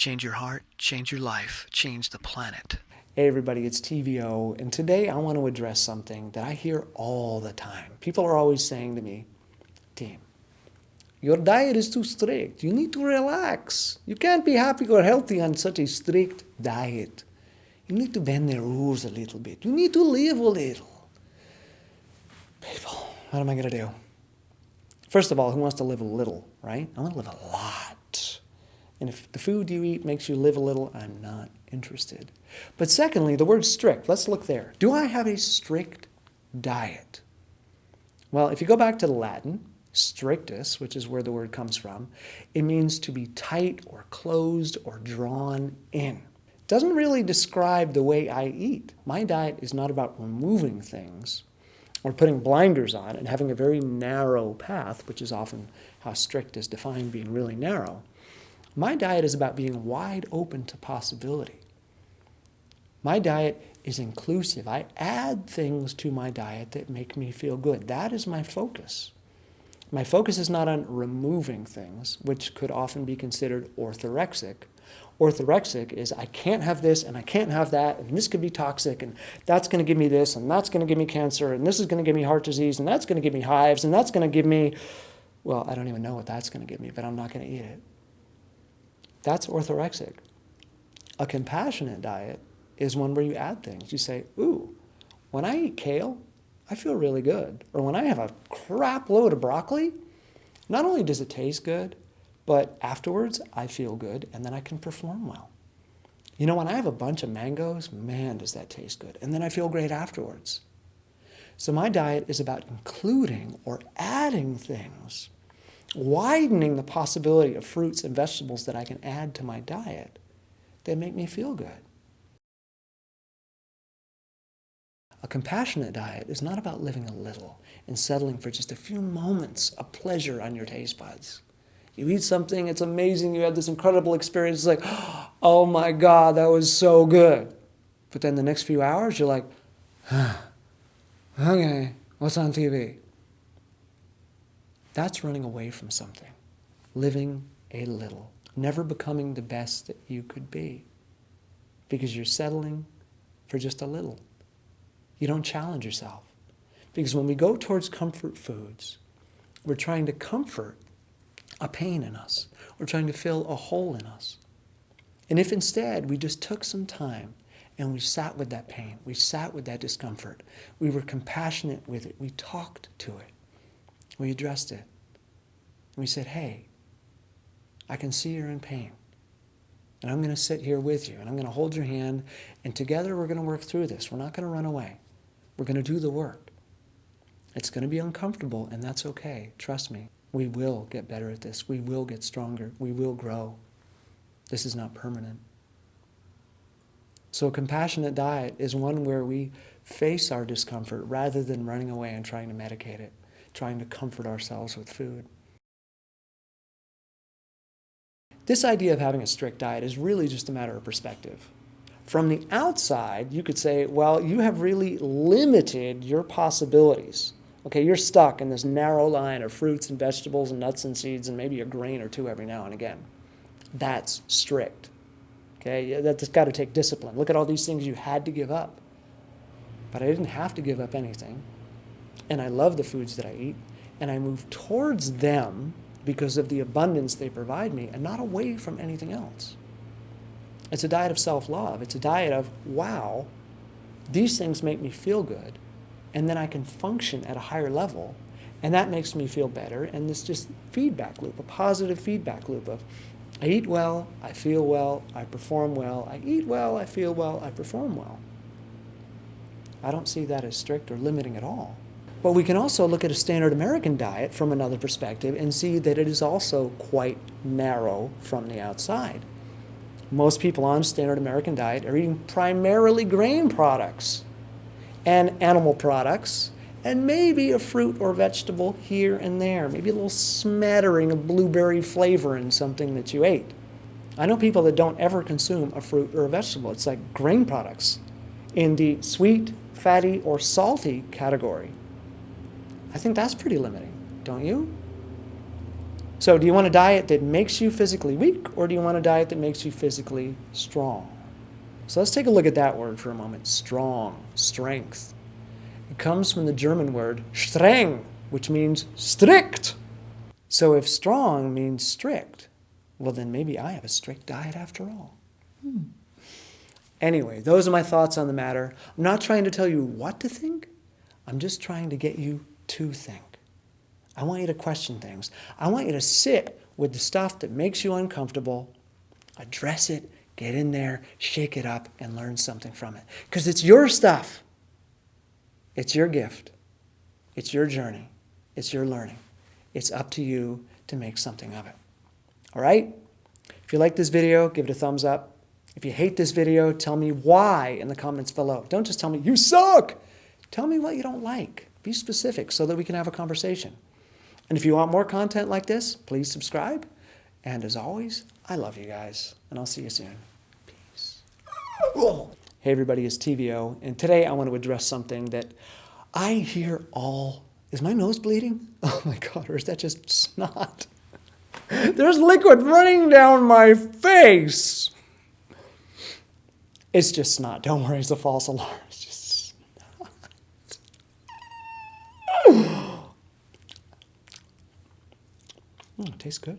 Change your heart, change your life, change the planet. Hey everybody, it's TVO, and today I want to address something that I hear all the time. People are always saying to me, Team, your diet is too strict. You need to relax. You can't be happy or healthy on such a strict diet. You need to bend the rules a little bit. You need to live a little. People, what am I going to do? First of all, who wants to live a little, right? I want to live a lot. And if the food you eat makes you live a little, I'm not interested. But secondly, the word strict, let's look there. Do I have a strict diet? Well, if you go back to the Latin, strictus, which is where the word comes from, it means to be tight or closed or drawn in. It doesn't really describe the way I eat. My diet is not about removing things or putting blinders on and having a very narrow path, which is often how strict is defined, being really narrow. My diet is about being wide open to possibility. My diet is inclusive. I add things to my diet that make me feel good. That is my focus. My focus is not on removing things, which could often be considered orthorexic. Orthorexic is I can't have this and I can't have that, and this could be toxic, and that's going to give me this, and that's going to give me cancer, and this is going to give me heart disease, and that's going to give me hives, and that's going to give me, well, I don't even know what that's going to give me, but I'm not going to eat it. That's orthorexic. A compassionate diet is one where you add things. You say, ooh, when I eat kale, I feel really good. Or when I have a crap load of broccoli, not only does it taste good, but afterwards I feel good and then I can perform well. You know, when I have a bunch of mangoes, man, does that taste good. And then I feel great afterwards. So my diet is about including or adding things, widening the possibility of fruits and vegetables that I can add to my diet that make me feel good. A compassionate diet is not about living a little and settling for just a few moments of pleasure on your taste buds. You eat something, it's amazing, you have this incredible experience, it's like, oh my God, that was so good. But then the next few hours, you're like, okay, what's on TV? That's running away from something, living a little, never becoming the best that you could be because you're settling for just a little. You don't challenge yourself. Because when we go towards comfort foods, we're trying to comfort a pain in us. We're trying to fill a hole in us. And if instead we just took some time and we sat with that pain, we sat with that discomfort, we were compassionate with it, we talked to it, we addressed it, and we said, hey, I can see you're in pain. And I'm going to sit here with you, and I'm going to hold your hand, and together we're going to work through this. We're not going to run away. We're going to do the work. It's going to be uncomfortable, and that's okay. Trust me. We will get better at this. We will get stronger. We will grow. This is not permanent. So a compassionate diet is one where we face our discomfort rather than running away and trying to medicate it, trying to comfort ourselves with food. This idea of having a strict diet is really just a matter of perspective. From the outside, you could say, well, you have really limited your possibilities. Okay, you're stuck in this narrow line of fruits and vegetables and nuts and seeds and maybe a grain or two every now and again. That's strict. Okay, that's got to take discipline. Look at all these things you had to give up. But I didn't have to give up anything. And I love the foods that I eat. And I move towards them because of the abundance they provide me and not away from anything else. It's a diet of self-love. It's a diet of, wow, these things make me feel good, and then I can function at a higher level, and that makes me feel better, and this just feedback loop, a positive feedback loop of, I eat well, I feel well, I perform well, I eat well, I feel well, I perform well. I don't see that as strict or limiting at all. But we can also look at a standard American diet from another perspective and see that it is also quite narrow from the outside. Most people on standard American diet are eating primarily grain products and animal products and maybe a fruit or vegetable here and there, maybe a little smattering of blueberry flavor in something that you ate. I know people that don't ever consume a fruit or a vegetable. It's like grain products in the sweet, fatty, or salty category. I think that's pretty limiting, don't you? So do you want a diet that makes you physically weak, or do you want a diet that makes you physically strong? So let's take a look at that word for a moment. Strong, strength. It comes from the German word streng, which means strict. So if strong means strict, well then maybe I have a strict diet after all. Anyway, those are my thoughts on the matter. I'm not trying to tell you what to think. I'm just trying to get you to think. I want you to question things. I want you to sit with the stuff that makes you uncomfortable, address it, get in there, shake it up, and learn something from it. Because it's your stuff. It's your gift. It's your journey. It's your learning. It's up to you to make something of it. All right? If you like this video, give it a thumbs up. If you hate this video, tell me why in the comments below. Don't just tell me, you suck! Tell me what you don't like. Be specific so that we can have a conversation. And if you want more content like this, please subscribe. And as always, I love you guys, and I'll see you soon. Peace. Hey everybody, it's TVO, and today I want to address something that I hear all... Is my nose bleeding? Oh my God, or is that just snot? There's liquid running down my face. It's just snot. Don't worry, it's a false alarm. It's just snot. It tastes good.